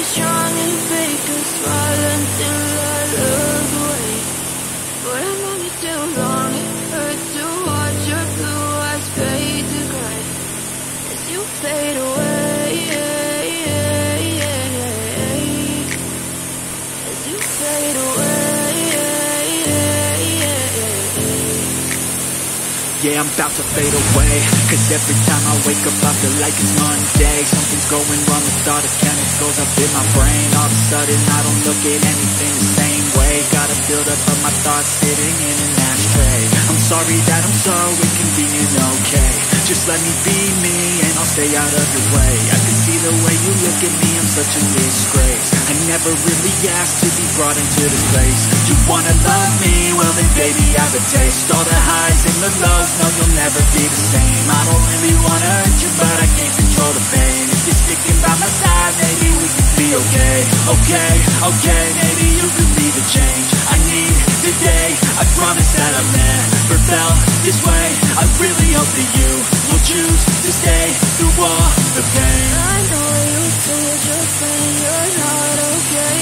strong and fake a smile until I look away. But I've known you too long, it hurts to watch your blue eyes fade to gray as you fade away, as you fade away. Yeah, I'm about to fade away, cause every time I wake up I feel like it's Monday. Something's going wrong with all the chemicals up in my brain. All of a sudden I don't look at anything the same way. Got a build up of my thoughts sitting in an ashtray. I'm sorry that I'm so inconvenient, okay. Just let me be me and I'll stay out of your way. I can see the way you look at me, I'm such a disgrace. I never really asked to be brought into this place. You wanna love me? Well then baby I have a taste. All the highs and the lows, no you'll never be the same. I don't really wanna hurt you but I can't control the pain. If you're sticking by my side maybe we could be okay. Okay, okay, maybe you could be the change I need today. I promise that I've never felt this way. I really hope that you will choose to stay through all the pain. I know you told your friend you're not okay.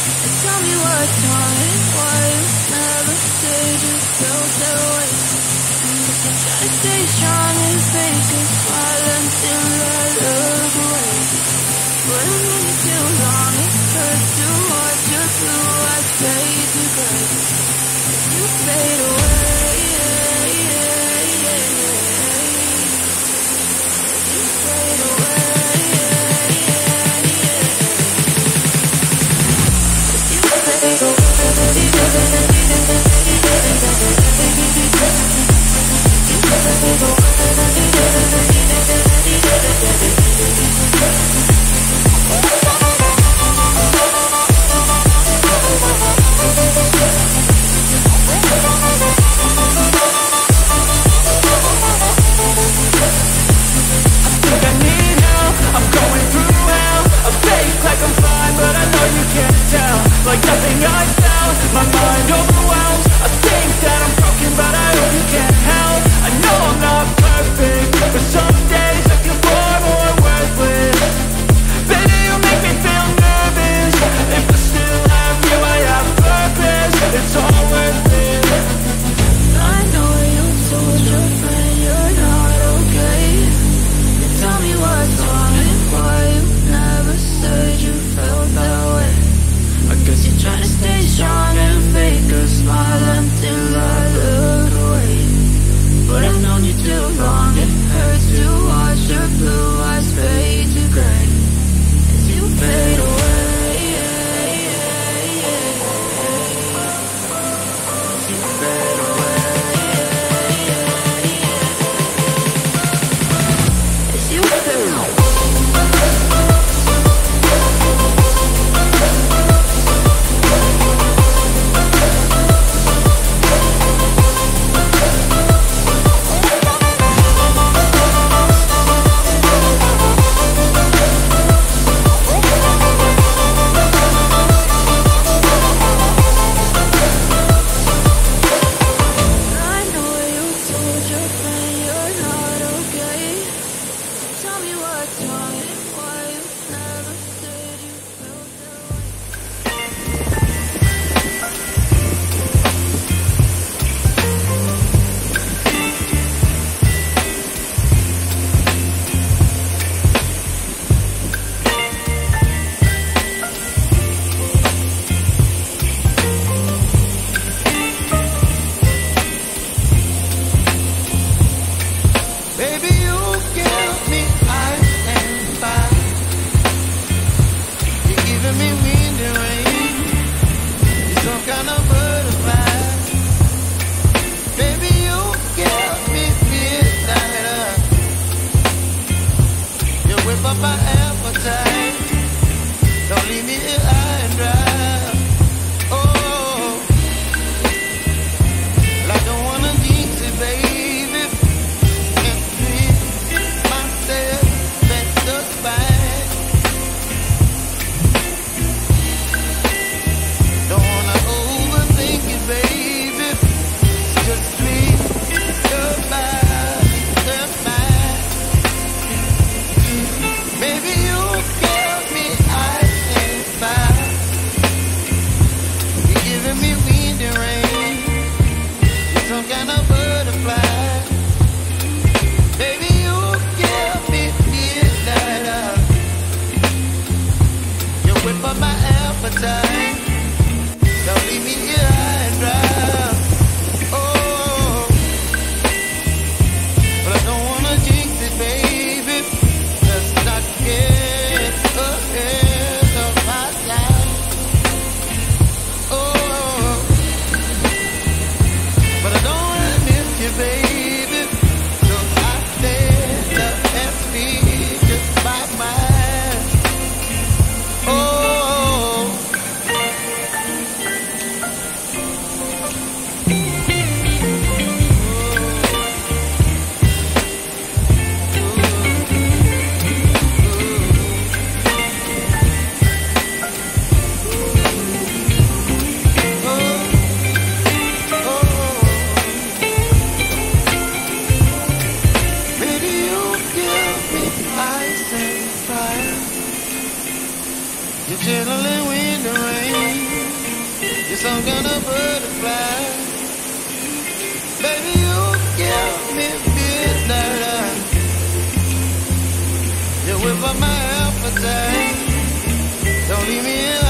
And tell me what's wrong and why you never said you felt that way. I try to stay strong and fake a smile until I look away. But I've known you too long, it hurts to watch your blue eyes fade to gray as you fade away. Like nothing I found, my mind overwhelms. I think that I'm broken, but I hope you can't help. I know I'm not perfect, but some days I feel far more worthless. Baby, you make me feel nervous. If I still have you, I have purpose. It's all worth it. I know you told your friend you're not okay. You tell me what's wrong and why you never said you felt that way. I guess you're trying to stay strong and fake a smile until I look away. But I've known you too long, it hurts to watch your blue eyes fade to gray as you fade away. As you fade away. As you fade away. Maybe some kind of butterfly. Baby, you give me midnight. You whip up my appetite. Don't leave me in